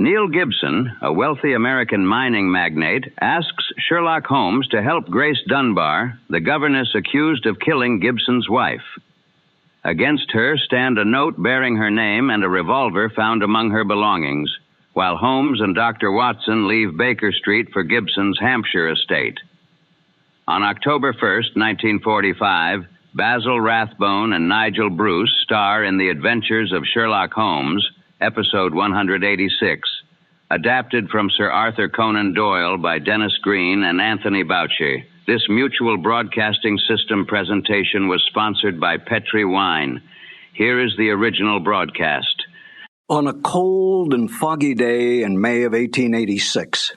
Neil Gibson, a wealthy American mining magnate, asks Sherlock Holmes to help Grace Dunbar, the governess accused of killing Gibson's wife. Against her stand a note bearing her name and a revolver found among her belongings, while Holmes and Dr. Watson leave Baker Street for Gibson's Hampshire estate. On October 1st, 1945, Basil Rathbone and Nigel Bruce star in The Adventures of Sherlock Holmes, Episode 186, adapted from Sir Arthur Conan Doyle by Dennis Green and Anthony Boucher. This mutual broadcasting system presentation was sponsored by Petri Wine. Here is the original broadcast. On a cold and foggy day in May of 1886,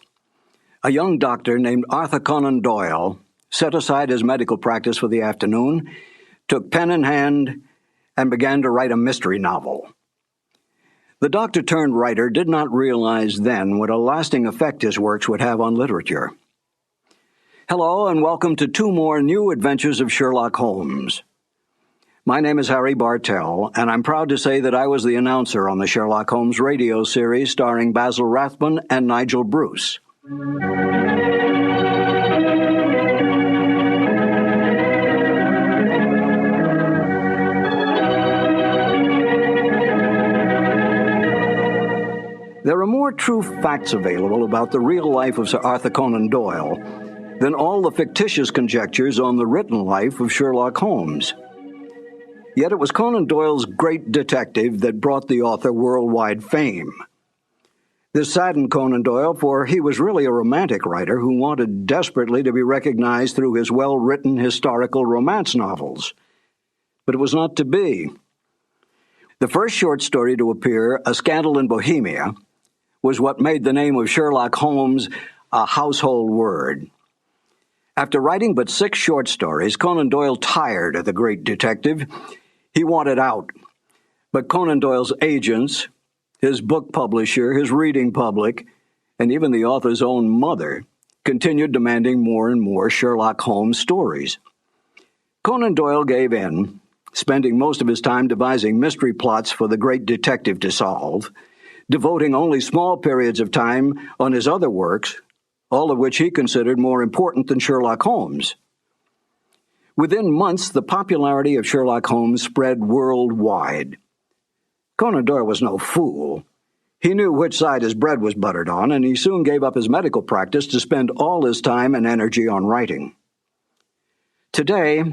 a young doctor named Arthur Conan Doyle set aside his medical practice for the afternoon, took pen in hand, and began to write a mystery novel. The doctor-turned-writer did not realize then what a lasting effect his works would have on literature. Hello, and welcome to two more new adventures of Sherlock Holmes. My name is Harry Bartell, and I'm proud to say that I was the announcer on the Sherlock Holmes radio series starring Basil Rathbone and Nigel Bruce. There are more true facts available about the real life of Sir Arthur Conan Doyle than all the fictitious conjectures on the written life of Sherlock Holmes. Yet it was Conan Doyle's great detective that brought the author worldwide fame. This saddened Conan Doyle, for he was really a romantic writer who wanted desperately to be recognized through his well-written historical romance novels. But it was not to be. The first short story to appear, A Scandal in Bohemia, was what made the name of Sherlock Holmes a household word. After writing but 6 short stories, Conan Doyle tired of the great detective. He wanted out. But Conan Doyle's agents, his book publisher, his reading public, and even the author's own mother continued demanding more and more Sherlock Holmes stories. Conan Doyle gave in, spending most of his time devising mystery plots for the great detective to solve, devoting only small periods of time on his other works, all of which he considered more important than Sherlock Holmes. Within months, the popularity of Sherlock Holmes spread worldwide. Conan Doyle was no fool. He knew which side his bread was buttered on, and he soon gave up his medical practice to spend all his time and energy on writing. Today,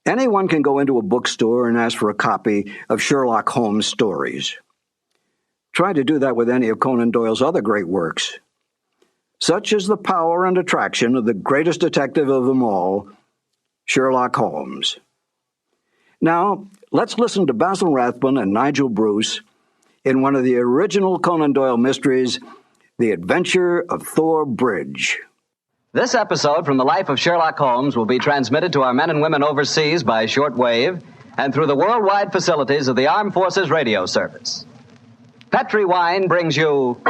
anyone can go into a bookstore and ask for a copy of Sherlock Holmes stories. Try to do that with any of Conan Doyle's other great works. Such is the power and attraction of the greatest detective of them all, Sherlock Holmes. Now, let's listen to Basil Rathbone and Nigel Bruce in one of the original Conan Doyle mysteries, The Adventures of Thor Bridge. This episode from the life of Sherlock Holmes will be transmitted to our men and women overseas by shortwave and through the worldwide facilities of the Armed Forces Radio Service. Petri Wine brings you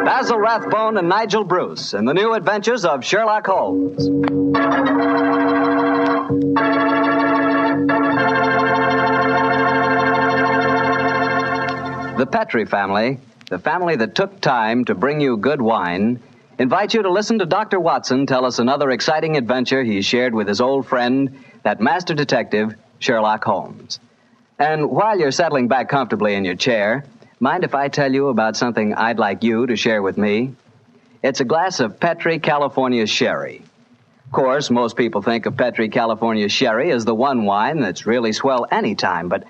Basil Rathbone and Nigel Bruce in the new adventures of Sherlock Holmes. The Petri family, the family that took time to bring you good wine, invites you to listen to Dr. Watson tell us another exciting adventure he shared with his old friend, that master detective, Sherlock Holmes. And while you're settling back comfortably in your chair, mind if I tell you about something I'd like you to share with me? It's a glass of Petri California Sherry. Of course, most people think of Petri California Sherry as the one wine that's really swell any time, but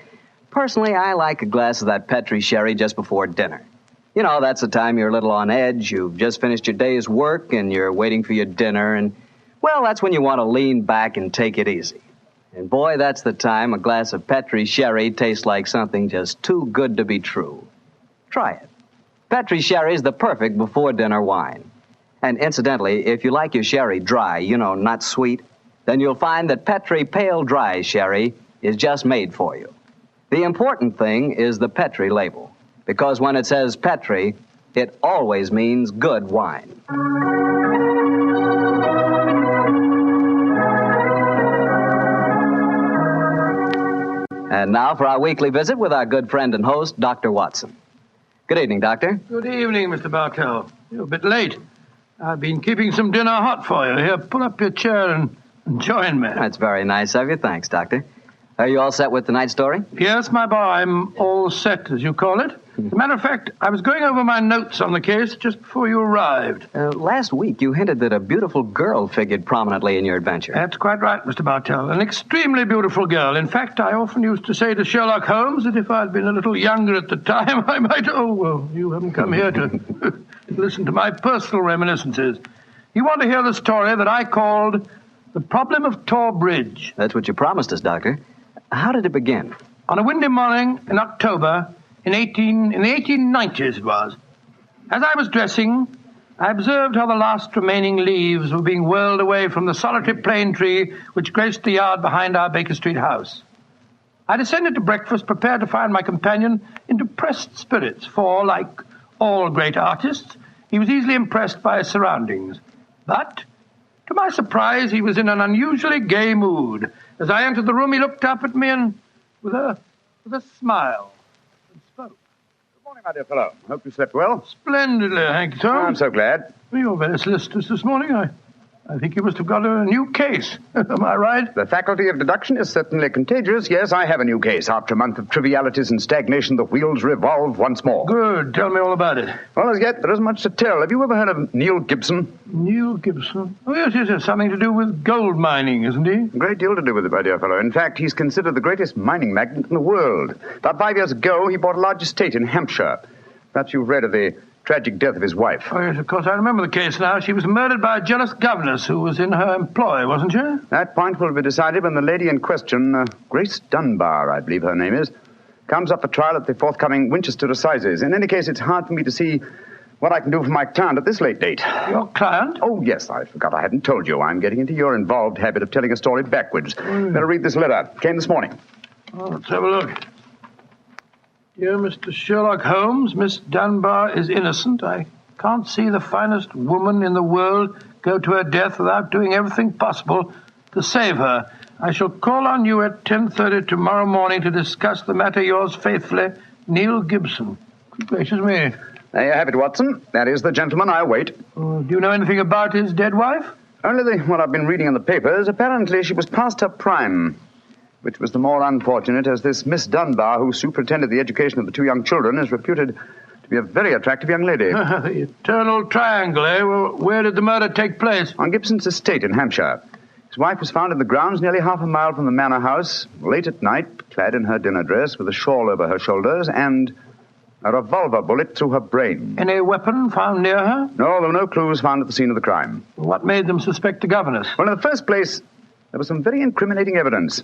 personally, I like a glass of that Petri Sherry just before dinner. You know, that's the time you're a little on edge, you've just finished your day's work, and you're waiting for your dinner, and, well, that's when you want to lean back and take it easy. And boy, that's the time a glass of Petri Sherry tastes like something just too good to be true. Try it. Petri Sherry is the perfect before-dinner wine. And incidentally, if you like your sherry dry, not sweet, then you'll find that Petri Pale Dry Sherry is just made for you. The important thing is the Petri label, because when it says Petri, it always means good wine. And now for our weekly visit with our good friend and host, Dr. Watson. Good evening, Doctor. Good evening, Mr. Bartell. You're a bit late. I've been keeping some dinner hot for you. Here, pull up your chair and join me. That's very nice of you. Thanks, Doctor. Are you all set with tonight's story? Yes, my boy, I'm all set, as you call it. As a matter of fact, I was going over my notes on the case just before you arrived. Last week, you hinted that a beautiful girl figured prominently in your adventure. That's quite right, Mr. Bartell. An extremely beautiful girl. In fact, I often used to say to Sherlock Holmes that if I'd been a little younger at the time, I might... Oh, well, you haven't come here to listen to my personal reminiscences. You want to hear the story that I called The Problem of Thor Bridge. That's what you promised us, Doctor. How did it begin? On a windy morning in October... In the 1890s it was. As I was dressing, I observed how the last remaining leaves were being whirled away from the solitary plane tree which graced the yard behind our Baker Street house. I descended to breakfast, prepared to find my companion in depressed spirits, for, like all great artists, he was easily impressed by his surroundings. But, to my surprise, he was in an unusually gay mood. As I entered the room, he looked up at me and, with a smile, spoke. Good morning, my dear fellow. Hope you slept well. Splendidly, thank you, sir. I'm so glad. Well, you're very solicitous this morning. I think you must have got a new case. Am I right? The faculty of deduction is certainly contagious. Yes, I have a new case. After a month of trivialities and stagnation, the wheels revolve once more. Good. Tell me all about it. Well, as yet, there isn't much to tell. Have you ever heard of Neil Gibson? Neil Gibson? Oh, yes. Something to do with gold mining, isn't he? A great deal to do with it, my dear fellow. In fact, he's considered the greatest mining magnate in the world. About 5 years ago, he bought a large estate in Hampshire. Perhaps you've read of the tragic death of his wife. Oh, yes, of course, I remember the case now. She was murdered by a jealous governess who was in her employ, wasn't she? That point will be decided when the lady in question, Grace Dunbar, I believe her name is, comes up for trial at the forthcoming Winchester Assizes. In any case, it's hard for me to see what I can do for my client at this late date. Your client? Oh, yes, I forgot I hadn't told you. I'm getting into your involved habit of telling a story backwards. Better read this letter. Came this morning. Oh, let's have a look. Dear Mr. Sherlock Holmes, Miss Dunbar is innocent. I can't see the finest woman in the world go to her death without doing everything possible to save her. I shall call on you at 10:30 tomorrow morning to discuss the matter. Yours faithfully, Neil Gibson. Good gracious me. There you have it, Watson. That is the gentleman I await. Do you know anything about his dead wife? Only what I've been reading in the papers. Apparently she was past her prime, which was the more unfortunate as this Miss Dunbar, who superintended the education of the two young children, is reputed to be a very attractive young lady. The eternal triangle, eh? Well, where did the murder take place? On Gibson's estate in Hampshire. His wife was found in the grounds nearly half a mile from the manor house, late at night, clad in her dinner dress with a shawl over her shoulders and a revolver bullet through her brain. Any weapon found near her? No, there were no clues found at the scene of the crime. What made them suspect the governess? Well, in the first place, there was some very incriminating evidence.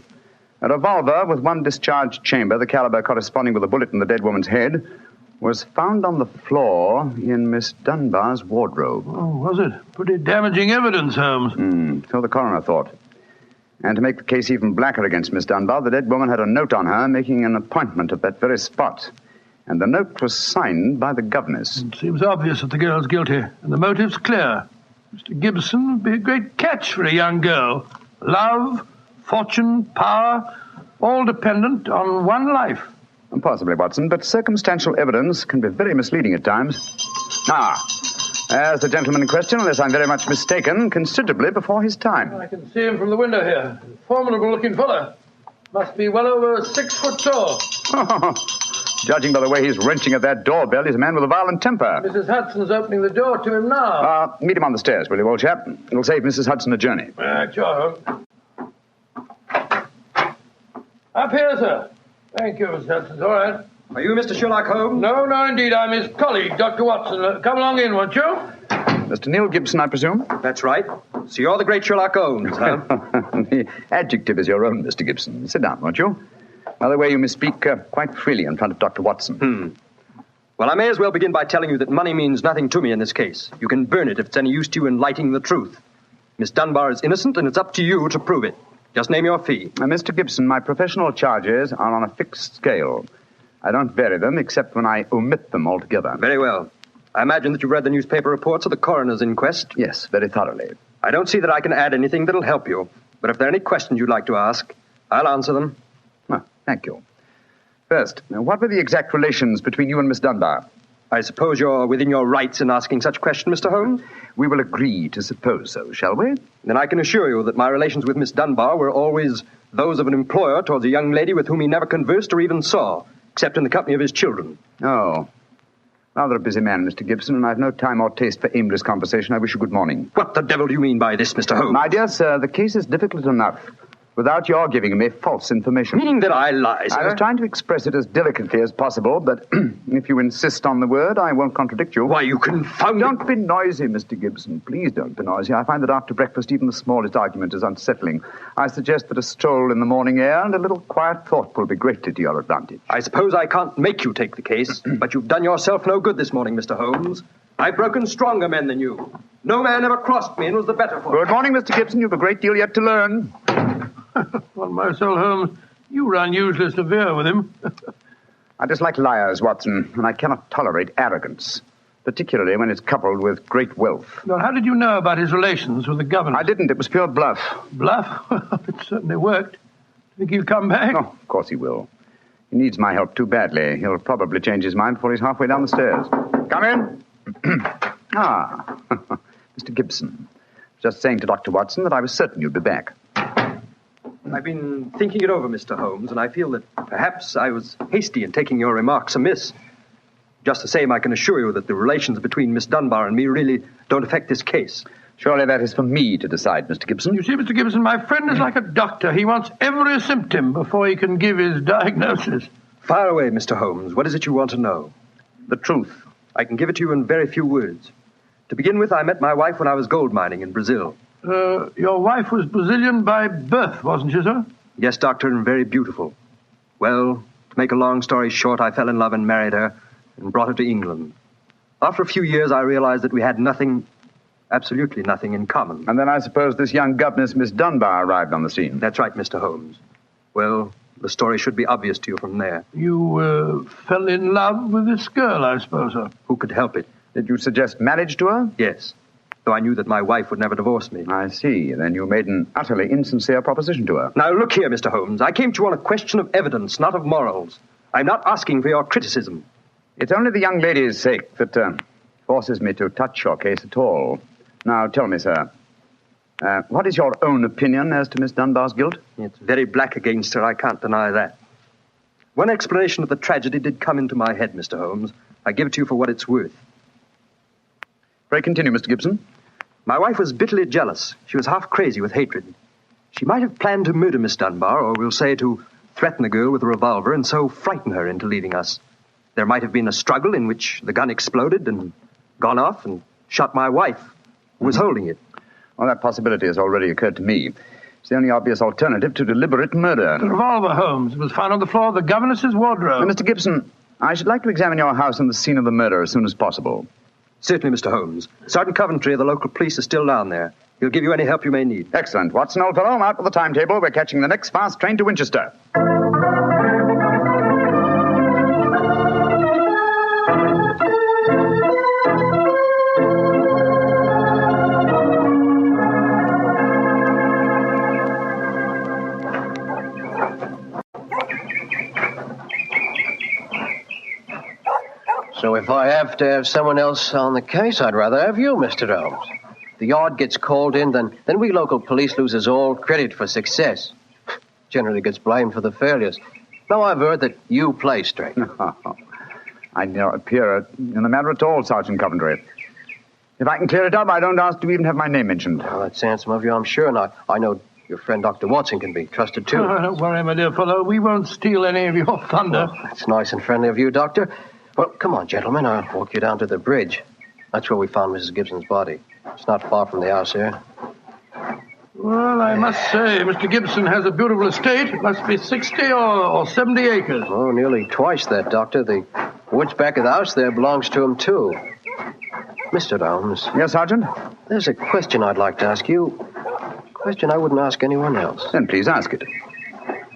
A revolver with one discharged chamber, the caliber corresponding with a bullet in the dead woman's head, was found on the floor in Miss Dunbar's wardrobe. Oh, was it? Pretty damaging evidence, Holmes. So the coroner thought. And to make the case even blacker against Miss Dunbar, the dead woman had a note on her making an appointment at that very spot. And the note was signed by the governess. It seems obvious that the girl's guilty, and the motive's clear. Mr. Gibson would be a great catch for a young girl. Love, fortune, power, all dependent on one life. Possibly, Watson, but circumstantial evidence can be very misleading at times. There's the gentleman in question, unless I'm very much mistaken, considerably before his time. I can see him from the window here. Formidable-looking fellow. Must be well over 6 foot tall. Judging by the way he's wrenching at that doorbell, he's a man with a violent temper. Mrs. Hudson's opening the door to him now. Meet him on the stairs, will you, old chap? It'll save Mrs. Hudson a journey. Sure. Up here, sir. Thank you, Mrs. Hudson. All right. Are you Mr. Sherlock Holmes? No, indeed. I'm his colleague, Dr. Watson. Come along in, won't you? Mr. Neil Gibson, I presume? That's right. So you're the great Sherlock Holmes, huh? The adjective is your own, Mr. Gibson. Sit down, won't you? By the way, you may speak quite freely in front of Dr. Watson. Well, I may as well begin by telling you that money means nothing to me in this case. You can burn it if it's any use to you in lighting the truth. Miss Dunbar is innocent, and it's up to you to prove it. Just name your fee. Mr. Gibson, my professional charges are on a fixed scale. I don't vary them except when I omit them altogether. Very well. I imagine that you've read the newspaper reports of the coroner's inquest. Yes, very thoroughly. I don't see that I can add anything that'll help you. But if there are any questions you'd like to ask, I'll answer them. Thank you. First, what were the exact relations between you and Miss Dunbar? I suppose you're within your rights in asking such a question, Mr. Holmes? We will agree to suppose so, shall we? Then I can assure you that my relations with Miss Dunbar were always those of an employer towards a young lady with whom he never conversed or even saw, except in the company of his children. Oh. Rather a busy man, Mr. Gibson, and I've no time or taste for aimless conversation. I wish you good morning. What the devil do you mean by this, Mr. Holmes? My dear sir, the case is difficult enough without your giving me false information. Meaning that I lie, sir? I was trying to express it as delicately as possible, but if you insist on the word, I won't contradict you. Why, you confounded... Don't be noisy, Mr. Gibson. Please don't be noisy. I find that after breakfast, even the smallest argument is unsettling. I suggest that a stroll in the morning air and a little quiet thought will be greatly to your advantage. I suppose I can't make you take the case, but you've done yourself no good this morning, Mr. Holmes. I've broken stronger men than you. No man ever crossed me and was the better for it. Good morning, Mr. Gibson. You've a great deal yet to learn. Well, my soul, Holmes, you were unusually severe with him. I dislike liars, Watson, and I cannot tolerate arrogance, particularly when it's coupled with great wealth. Well, how did you know about his relations with the governess? I didn't. It was pure bluff. Bluff? It certainly worked. Think he'll come back? Oh, of course he will. He needs my help too badly. He'll probably change his mind before he's halfway down the stairs. Come in. Mr. Gibson. Just saying to Dr. Watson that I was certain you'd be back. I've been thinking it over, Mr. Holmes, and I feel that perhaps I was hasty in taking your remarks amiss. Just the same, I can assure you that the relations between Miss Dunbar and me really don't affect this case. Surely that is for me to decide, Mr. Gibson. You see, Mr. Gibson, my friend is like a doctor. He wants every symptom before he can give his diagnosis. Fire away, Mr. Holmes. What is it you want to know? The truth. I can give it to you in very few words. To begin with, I met my wife when I was gold mining in Brazil. Your wife was Brazilian by birth, wasn't she, sir? Yes, doctor, and very beautiful. Well, to make a long story short, I fell in love and married her and brought her to England. After a few years, I realized that we had nothing, absolutely nothing in common. And then I suppose this young governess, Miss Dunbar, arrived on the scene. That's right, Mr. Holmes. Well, the story should be obvious to you from there. You fell in love with this girl, I suppose, sir? Who could help it? Did you suggest marriage to her? Yes, though I knew that my wife would never divorce me. I see. Then you made an utterly insincere proposition to her. Now, look here, Mr. Holmes. I came to you on a question of evidence, not of morals. I'm not asking for your criticism. It's only the young lady's sake that forces me to touch your case at all. Now, tell me, sir, what is your own opinion as to Miss Dunbar's guilt? It's very black against her, I can't deny that. One explanation of the tragedy did come into my head, Mr. Holmes. I give it to you for what it's worth. Pray continue, Mr. Gibson. My wife was bitterly jealous. She was half crazy with hatred. She might have planned to murder Miss Dunbar, or we'll say to threaten the girl with a revolver and so frighten her into leaving us. There might have been a struggle in which the gun exploded and gone off and shot my wife, who was holding it. Well, that possibility has already occurred to me. It's the only obvious alternative to deliberate murder. The revolver, Holmes, was found on the floor of the governess's wardrobe. Now, Mr. Gibson, I should like to examine your house and the scene of the murder as soon as possible. Certainly, Mr. Holmes. Sergeant Coventry of the local police is still down there. He'll give you any help you may need. Excellent. Watson, old fellow, out with the timetable. We're catching the next fast train to Winchester. So if I have to have someone else on the case, I'd rather have you, Mr. Holmes. The yard gets called in, then we local police loses all credit for success. Generally gets blamed for the failures. Now I've heard that you play straight. I don't appear in the matter at all, Sergeant Coventry. If I can clear it up, I don't ask to even have my name mentioned. Well, that's handsome of you, I'm sure. And I know your friend Dr. Watson can be trusted, too. Oh, don't worry, my dear fellow. We won't steal any of your thunder. Well, that's nice and friendly of you, Doctor. Well, come on, gentlemen. I'll walk you down to the bridge. That's where we found Mrs. Gibson's body. It's not far from the house here. Well, I must say, Mr. Gibson has a beautiful estate. It must be 60 or 70 acres. Oh, nearly twice that, Doctor. The woods back of the house there belongs to him, too. Mr. Holmes. Yes, Sergeant? There's a question I'd like to ask you. A question I wouldn't ask anyone else. Then please ask it.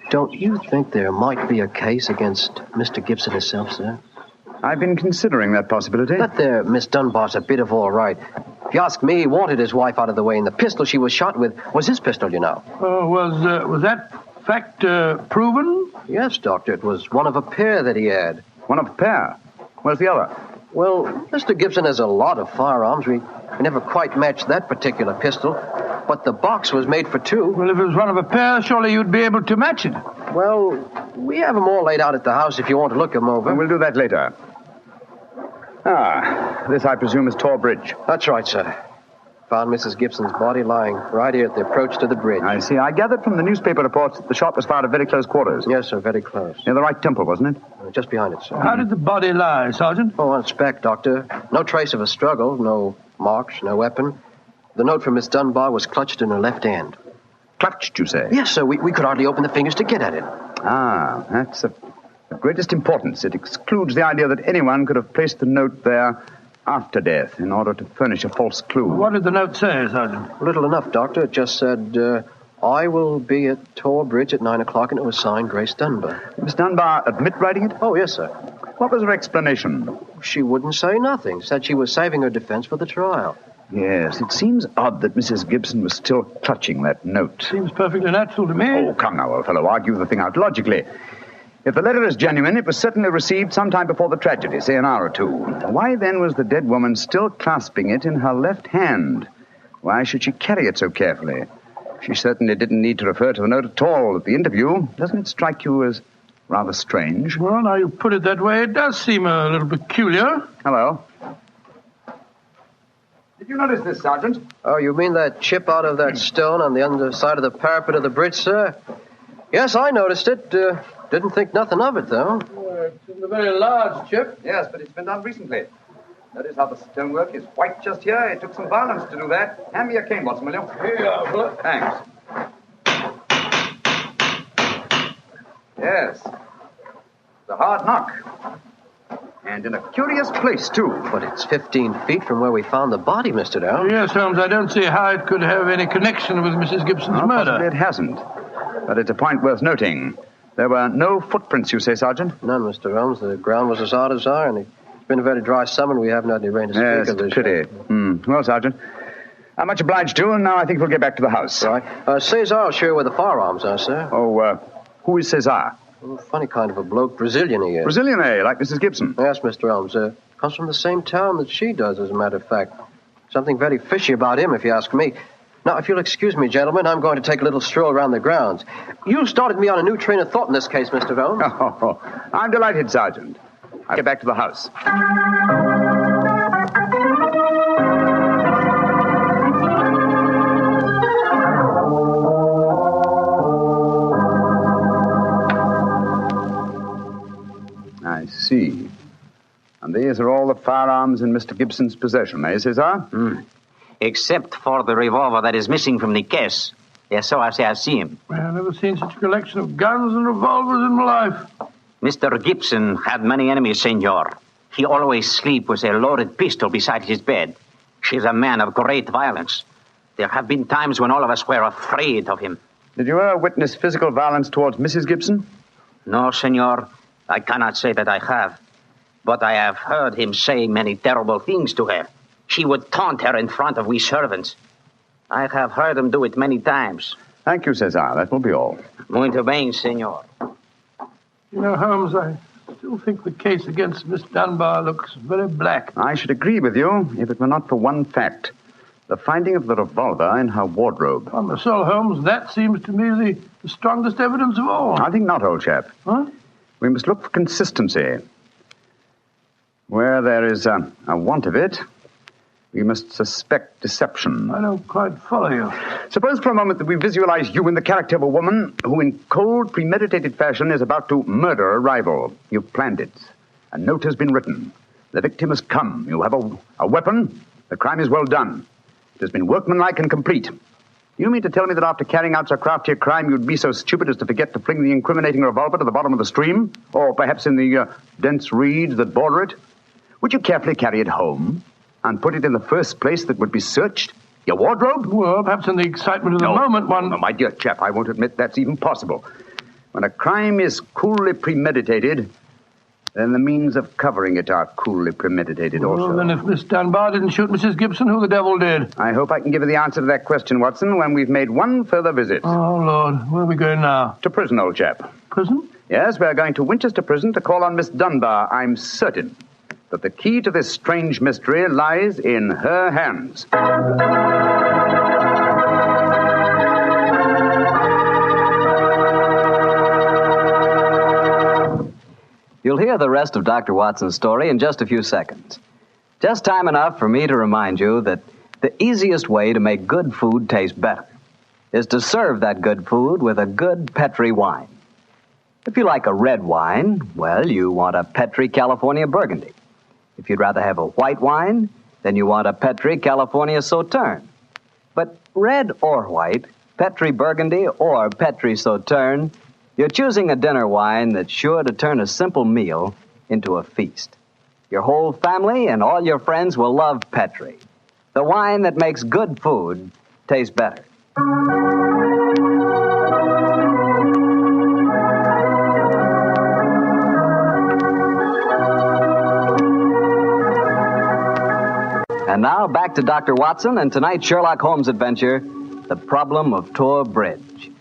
Don't you think there might be a case against Mr. Gibson himself, sir? I've been considering that possibility. That there Miss Dunbar's a bit of all right. If you ask me, he wanted his wife out of the way, and the pistol she was shot with was his pistol, you know. Was that fact proven? Yes, Doctor. It was one of a pair that he had. One of a pair? Where's the other? Well, Mr. Gibson has a lot of firearms. We never quite matched that particular pistol. But the box was made for two. Well, if it was one of a pair, surely you'd be able to match it. Well, we have them all laid out at the house if you want to look them over. Well, we'll do that later. This, I presume, is Thor Bridge. That's right, sir. Found Mrs. Gibson's body lying right here at the approach to the bridge. I see. I gathered from the newspaper reports that the shot was fired at very close quarters. Yes, sir, very close. Near the right temple, wasn't it? Just behind it, sir. How did the body lie, Sergeant? Oh, on spec, Doctor. No trace of a struggle, no marks, no weapon. The note from Miss Dunbar was clutched in her left hand. Clutched, you say? Yes, sir. We could hardly open the fingers to get at it. That's of greatest importance. It excludes the idea that anyone could have placed the note there after death in order to furnish a false clue. What did the note say, Sergeant? Little enough, Doctor. It just said, I will be at Thor Bridge at 9 o'clock, and it was signed Grace Dunbar. Did Miss Dunbar admit writing it? Oh, yes, sir. What was her explanation? She wouldn't say nothing. Said she was saving her defense for the trial. Yes, it seems odd that Mrs. Gibson was still clutching that note. Seems perfectly natural to me. Oh, come now, old fellow. Argue the thing out logically. If the letter is genuine, it was certainly received sometime before the tragedy, say an hour or two. Why then was the dead woman still clasping it in her left hand? Why should she carry it so carefully? She certainly didn't need to refer to the note at all at the interview. Doesn't it strike you as rather strange? Well, now you put it that way, it does seem a little peculiar. Hello. Did you notice this, Sergeant? Oh, you mean that chip out of that stone on the underside of the parapet of the bridge, sir? Yes, I noticed it. Didn't think nothing of it, though. It's a very large chip. Yes, but it's been done recently. Notice how the stonework is white just here. It took some violence to do that. Hand me your cane, Watson, will you? Here you are, fella. Thanks. Yes. It's a hard knock. And in a curious place, too. But it's 15 feet from where we found the body, Mr. Dow. Yes, Holmes, I don't see how it could have any connection with Mrs. Gibson's murder. Possibly it hasn't. But it's a point worth noting. There were no footprints, you say, Sergeant? None, Mr. Holmes. The ground was as hard as iron. It's been a very dry summer, and we haven't had any rain to speak Yes, of this pity. year. Well, Sergeant, I'm much obliged to, and now I think we'll get back to the house. Right. Cesar's sure where the firearms are, sir. Oh, who is Cesar? Oh, funny kind of a bloke. Brazilian he is. Brazilian, eh? Like Mrs. Gibson? Yes, Mr. Holmes. Comes from the same town that she does, as a matter of fact. Something very fishy about him, if you ask me. Now, if you'll excuse me, gentlemen, I'm going to take a little stroll around the grounds. You started me on a new train of thought in this case, Mr. Holmes. Oh, I'm delighted, Sergeant. I'll get back to the house. I see. And these are all the firearms in Mr. Gibson's possession, eh, Cesar? Except for the revolver that is missing from the case. Yes, so I say I see him. Well, I've never seen such a collection of guns and revolvers in my life. Mr. Gibson had many enemies, senor. He always sleep with a loaded pistol beside his bed. He's a man of great violence. There have been times when all of us were afraid of him. Did you ever witness physical violence towards Mrs. Gibson? No, senor. I cannot say that I have. But I have heard him say many terrible things to her. She would taunt her in front of we servants. I have heard him do it many times. Thank you, Cesar. That will be all. Muito bem, senor. You know, Holmes, I still think the case against Miss Dunbar looks very black. I should agree with you if it were not for one fact. The finding of the revolver in her wardrobe. On the soul, Holmes, that seems to me the strongest evidence of all. I think not, old chap. Huh? We must look for consistency. Where there is a want of it, we must suspect deception. I don't quite follow you. Suppose for a moment that we visualize you in the character of a woman who in cold, premeditated fashion is about to murder a rival. You've planned it. A note has been written. The victim has come. You have a weapon. The crime is well done. It has been workmanlike and complete. You mean to tell me that after carrying out so crafty a crime, you'd be so stupid as to forget to fling the incriminating revolver to the bottom of the stream? Or perhaps in the dense reeds that border it? Would you carefully carry it home and put it in the first place that would be searched? Your wardrobe? Well, perhaps in the excitement of the moment, one... No, my dear chap, I won't admit that's even possible. When a crime is coolly premeditated, then the means of covering it are coolly premeditated also. Well, then if Miss Dunbar didn't shoot Mrs. Gibson, who the devil did? I hope I can give you the answer to that question, Watson, when we've made one further visit. Oh, Lord. Where are we going now? To prison, old chap. Prison? Yes, we're going to Winchester Prison to call on Miss Dunbar, I'm certain. that the key to this strange mystery lies in her hands. You'll hear the rest of Dr. Watson's story in just a few seconds. Just time enough for me to remind you that the easiest way to make good food taste better is to serve that good food with a good Petri wine. If you like a red wine, well, you want a Petri California Burgundy. If you'd rather have a white wine, then you want a Petri California Sauterne. But red or white, Petri Burgundy or Petri Sauterne, you're choosing a dinner wine that's sure to turn a simple meal into a feast. Your whole family and all your friends will love Petri, the wine that makes good food taste better. And now back to Dr. Watson and tonight's Sherlock Holmes adventure, The Problem of Thor Bridge.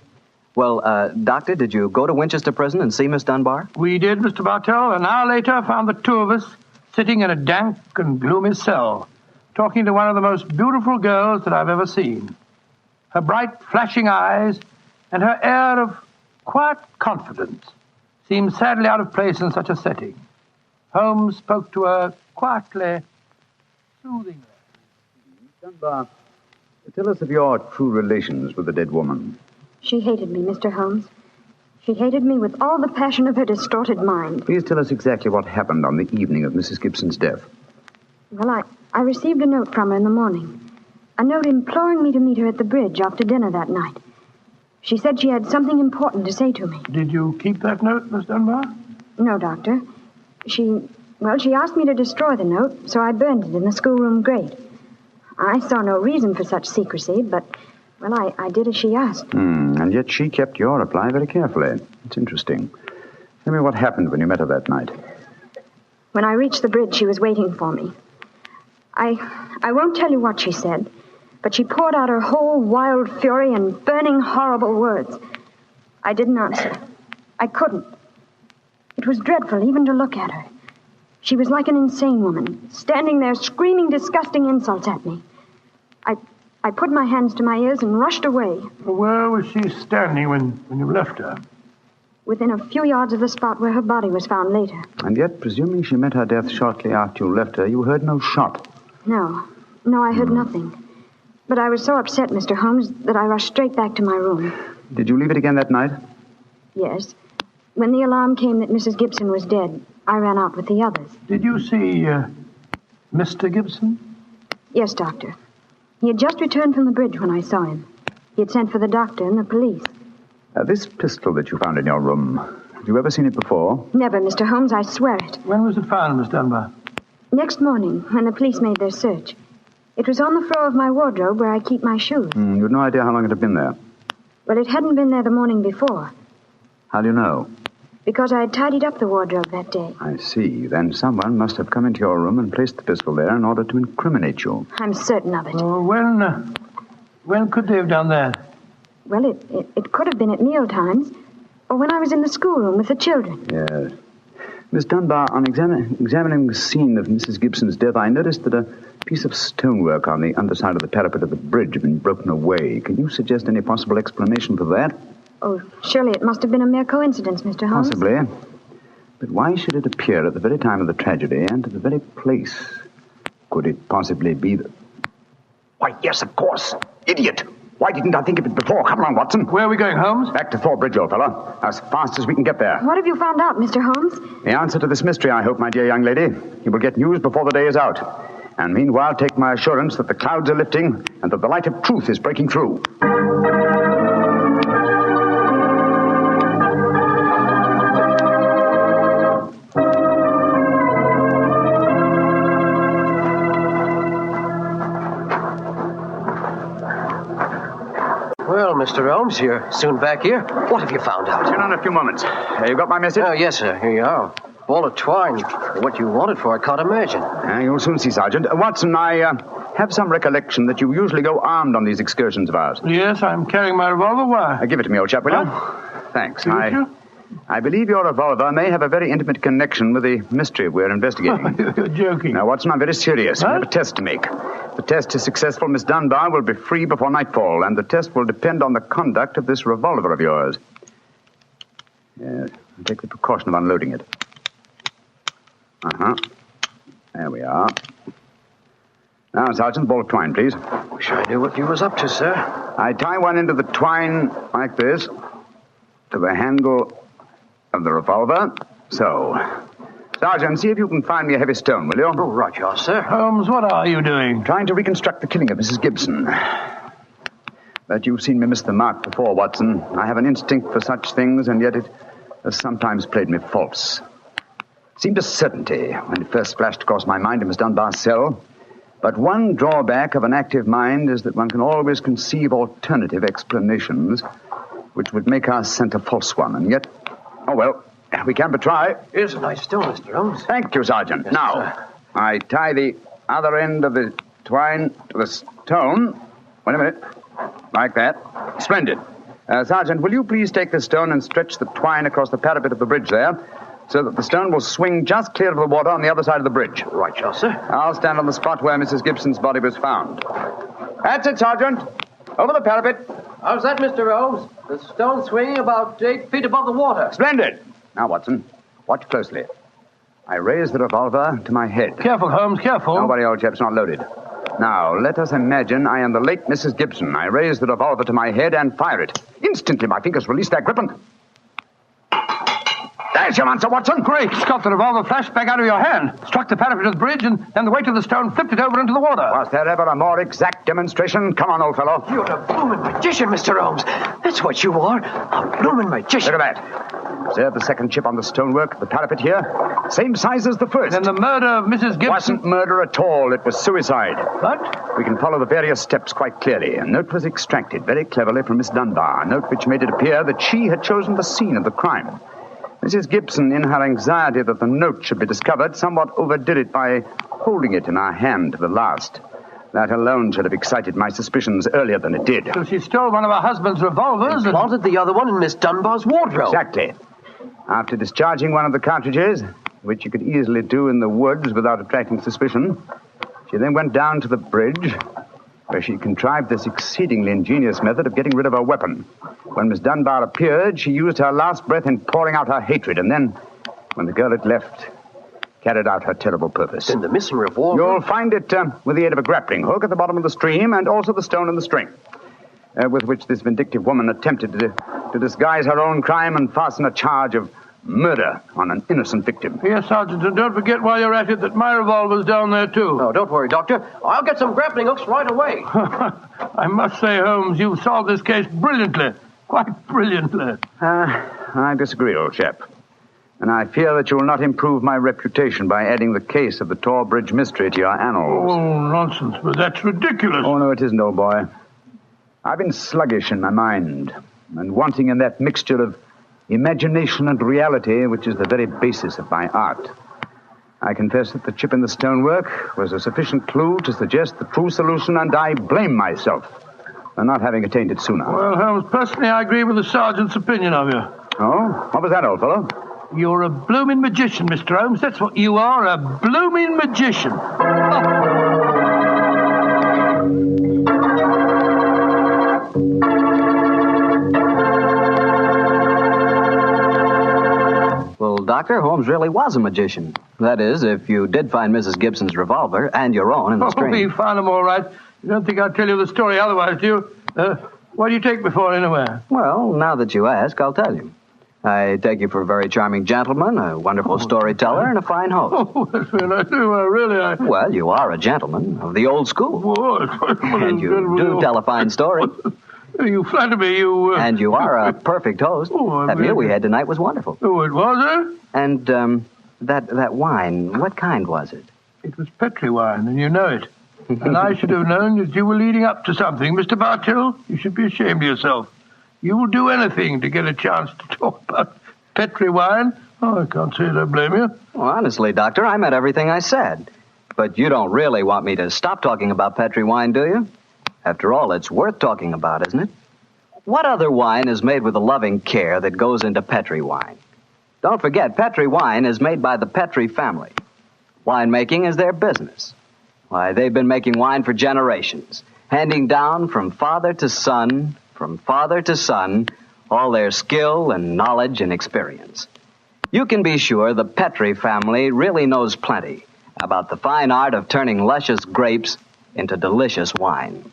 Well, Doctor, did you go to Winchester Prison and see Miss Dunbar? We did, Mr. Bartell. An hour later, found the two of us sitting in a dank and gloomy cell, talking to one of the most beautiful girls that I've ever seen. Her bright, flashing eyes and her air of quiet confidence seemed sadly out of place in such a setting. Holmes spoke to her quietly, soothingly. Dunbar, tell us of your true relations with the dead woman. She hated me, Mr. Holmes. She hated me with all the passion of her distorted mind. Please tell us exactly what happened on the evening of Mrs. Gibson's death. Well, I received a note from her in the morning. A note imploring me to meet her at the bridge after dinner that night. She said she had something important to say to me. Did you keep that note, Miss Dunbar? No, Doctor. She asked me to destroy the note, so I burned it in the schoolroom grate. I saw no reason for such secrecy, but, well, I did as she asked. And yet she kept your reply very carefully. It's interesting. Tell me what happened when you met her that night. When I reached the bridge, she was waiting for me. I won't tell you what she said, but she poured out her whole wild fury in burning, horrible words. I didn't answer. I couldn't. It was dreadful even to look at her. She was like an insane woman, standing there screaming disgusting insults at me. I put my hands to my ears and rushed away. Where was she standing when you left her? Within a few yards of the spot where her body was found later. And yet, presuming she met her death shortly after you left her, you heard no shot. No, I heard nothing. But I was so upset, Mr. Holmes, that I rushed straight back to my room. Did you leave it again that night? Yes. When the alarm came that Mrs. Gibson was dead, I ran out with the others. Did you see Mr. Gibson? Yes, Doctor. He had just returned from the bridge when I saw him. He had sent for the doctor and the police. This pistol that you found in your room, have you ever seen it before? Never, Mr. Holmes, I swear it. When was it found, Miss Dunbar? Next morning, when the police made their search. It was on the floor of my wardrobe where I keep my shoes. You had no idea how long it had been there? Well, it hadn't been there the morning before. How do you know? Because I had tidied up the wardrobe that day. I see. Then someone must have come into your room and placed the pistol there in order to incriminate you. I'm certain of it. Oh, when could they have done that? Well, it could have been at meal times, or when I was in the schoolroom with the children. Yes. Miss Dunbar, on examining the scene of Mrs. Gibson's death, I noticed that a piece of stonework on the underside of the parapet of the bridge had been broken away. Can you suggest any possible explanation for that? Oh, surely it must have been a mere coincidence, Mr. Holmes. Possibly. But why should it appear at the very time of the tragedy and at the very place? Could it possibly be that... Why, yes, of course. Idiot. Why didn't I think of it before? Come along, Watson. Where are we going, Holmes? Back to Thor Bridge, old fellow. As fast as we can get there. What have you found out, Mr. Holmes? The answer to this mystery, I hope, my dear young lady. You will get news before the day is out. And meanwhile, take my assurance that the clouds are lifting and that the light of truth is breaking through. Well, Mr. Holmes, you're soon back here. What have you found out? In a few moments. You got my message? Oh, yes, sir. Here you are. Ball of twine. What you wanted for, I can't imagine. You'll soon see, Sergeant. Watson, I have some recollection that you usually go armed on these excursions of ours. Yes, I'm carrying my revolver. Why? Give it to me, old chap, will you? What? Thanks. Did you? I believe your revolver may have a very intimate connection with the mystery we're investigating. You're joking. Now, Watson, I'm very serious. We have a test to make. If the test is successful, Miss Dunbar will be free before nightfall, and the test will depend on the conduct of this revolver of yours. Yes, take the precaution of unloading it. Uh-huh. There we are. Now, Sergeant, ball of twine, please. Wish I knew what you was up to, sir. I tie one end of the twine like this to the handle of the revolver. So. Sergeant, see if you can find me a heavy stone, will you? Oh, right, you are, sir. Holmes, what are you doing? Trying to reconstruct the killing of Mrs. Gibson. But you've seen me miss the mark before, Watson. I have an instinct for such things, and yet it has sometimes played me false. It seemed a certainty when it first flashed across my mind in Miss Dunbar's cell. But one drawback of an active mind is that one can always conceive alternative explanations which would make our scent a false one. And yet, oh well, we can but try. Here's a nice stone, Mr. Holmes. Thank you, Sergeant. Yes, now, sir. I tie the other end of the twine to the stone. Wait a minute. Like that. Splendid. Sergeant, will you please take this stone and stretch the twine across the parapet of the bridge there, so that the stone will swing just clear of the water on the other side of the bridge. Right, you are, sir. I'll stand on the spot where Mrs. Gibson's body was found. That's it, Sergeant. Over the parapet. How's that, Mr. Holmes? The stone swinging about 8 feet above the water. Splendid. Now, Watson, watch closely. I raise the revolver to my head. Careful, Holmes, careful. Don't worry, old chap, it's not loaded. Now, let us imagine I am the late Mrs. Gibson. I raise the revolver to my head and fire it. Instantly, my fingers release their grip and... There's your answer, Watson. Great Scott, the revolver flashed back out of your hand, struck the parapet of the bridge, and then the weight of the stone flipped it over into the water. Was there ever a more exact demonstration? Come on, old fellow. You're a blooming magician, Mr. Holmes. That's what you are. A blooming magician. Look at that. Observe the second chip on the stonework, the parapet here. Same size as the first. And the murder of Mrs. Gibson... Wasn't murder at all. It was suicide. What? We can follow the various steps quite clearly. A note was extracted very cleverly from Miss Dunbar, a note which made it appear that she had chosen the scene of the crime. Mrs. Gibson, in her anxiety that the note should be discovered, somewhat overdid it by holding it in her hand to the last. That alone should have excited my suspicions earlier than it did. So she stole one of her husband's revolvers and... planted the other one in Miss Dunbar's wardrobe. Exactly. After discharging one of the cartridges, which you could easily do in the woods without attracting suspicion, she then went down to the bridge, where she contrived this exceedingly ingenious method of getting rid of her weapon. When Miss Dunbar appeared, she used her last breath in pouring out her hatred, and then, when the girl had left, carried out her terrible purpose. And the missing revolver? You'll find it with the aid of a grappling hook at the bottom of the stream, and also the stone and the string, with which this vindictive woman attempted to disguise her own crime and fasten a charge of murder on an innocent victim. Yes, Sergeant, and don't forget while you're at it that my revolver's down there, too. No, don't worry, Doctor. I'll get some grappling hooks right away. I must say, Holmes, you've solved this case brilliantly. Quite brilliantly. I disagree, old chap. And I fear that you will not improve my reputation by adding the case of the Thor Bridge mystery to your annals. Oh, nonsense, but that's ridiculous. Oh, no, it isn't, old boy. I've been sluggish in my mind and wanting in that mixture of imagination and reality, which is the very basis of my art. I confess that the chip in the stonework was a sufficient clue to suggest the true solution, and I blame myself for not having attained it sooner. Well, Holmes, personally, I agree with the sergeant's opinion of you. Oh? What was that, old fellow? You're a blooming magician, Mr. Holmes. That's what you are, a blooming magician. Well, Doctor, Holmes really was a magician. That is, if you did find Mrs. Gibson's revolver and your own in the stream. We found them all right. You don't think I'd tell you the story otherwise, do you? What do you take me for, anyway? Well, now that you ask, I'll tell you. I take you for a very charming gentleman, a wonderful storyteller, and a fine host. Oh, that's very nice. Really, Well, you are a gentleman of the old school. And you do tell a fine story. You flatter me, And you are a perfect host. That meal we had tonight was wonderful. Oh, it was, And, that wine, what kind was it? It was Petri wine, and you know it. And I should have known that you were leading up to something. Mr. Bartell, you should be ashamed of yourself. You will do anything to get a chance to talk about Petri wine. Oh, I can't say I blame you. Well, honestly, Doctor, I meant everything I said. But you don't really want me to stop talking about Petri wine, do you? After all, it's worth talking about, isn't it? What other wine is made with the loving care that goes into Petri wine? Don't forget, Petri wine is made by the Petri family. Winemaking is their business. Why, they've been making wine for generations, handing down from father to son, all their skill and knowledge and experience. You can be sure the Petri family really knows plenty about the fine art of turning luscious grapes into delicious wine.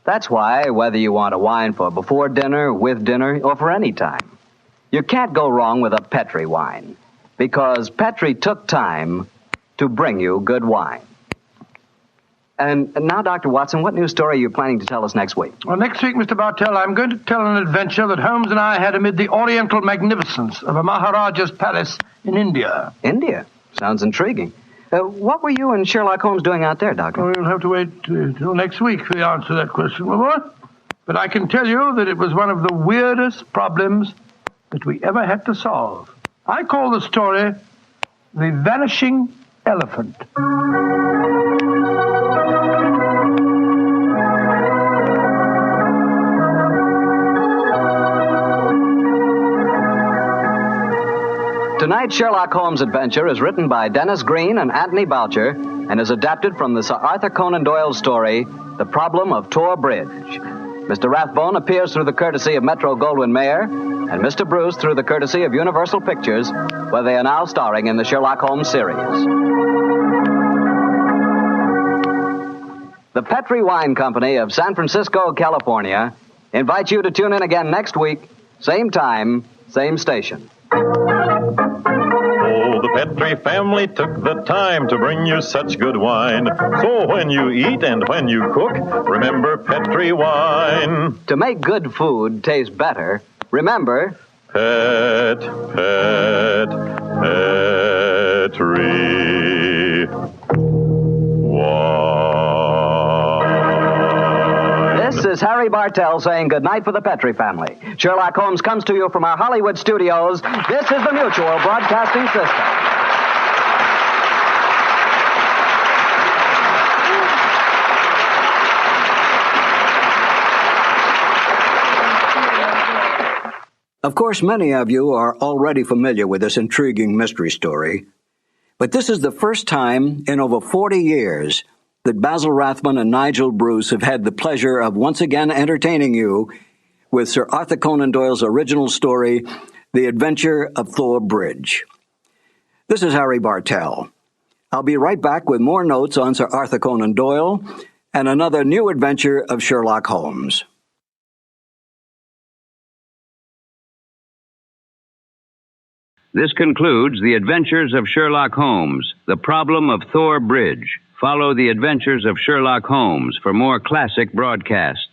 That's why, whether you want a wine for before dinner, with dinner, or for any time, you can't go wrong with a Petri wine, because Petri took time to bring you good wine. And now, Dr. Watson, what new story are you planning to tell us next week? Well, next week, Mr. Bartell, I'm going to tell an adventure that Holmes and I had amid the oriental magnificence of a Maharaja's palace in India. India? Sounds intriguing. What were you and Sherlock Holmes doing out there, Doctor? Well, we'll have to wait till next week for the answer to that question, my boy. But I can tell you that it was one of the weirdest problems that we ever had to solve. I call the story The Vanishing Elephant. Tonight's Sherlock Holmes adventure is written by Dennis Green and Anthony Boucher and is adapted from the Sir Arthur Conan Doyle story, The Problem of Thor Bridge. Mr. Rathbone appears through the courtesy of Metro-Goldwyn-Mayer and Mr. Bruce through the courtesy of Universal Pictures, where they are now starring in the Sherlock Holmes series. The Petri Wine Company of San Francisco, California, invites you to tune in again next week, same time, same station. Oh, the Petri family took the time to bring you such good wine. So when you eat and when you cook, remember Petri wine. To make good food taste better, remember... Petri wine. This is Harry Bartell saying goodnight for the Petri family. Sherlock Holmes comes to you from our Hollywood studios. This is the Mutual Broadcasting System. Of course, many of you are already familiar with this intriguing mystery story, but this is the first time in over 40 years that Basil Rathbone and Nigel Bruce have had the pleasure of once again entertaining you with Sir Arthur Conan Doyle's original story, The Adventure of Thor Bridge. This is Harry Bartell. I'll be right back with more notes on Sir Arthur Conan Doyle and another new adventure of Sherlock Holmes. This concludes The Adventures of Sherlock Holmes, The Problem of Thor Bridge. Follow The Adventures of Sherlock Holmes for more classic broadcasts.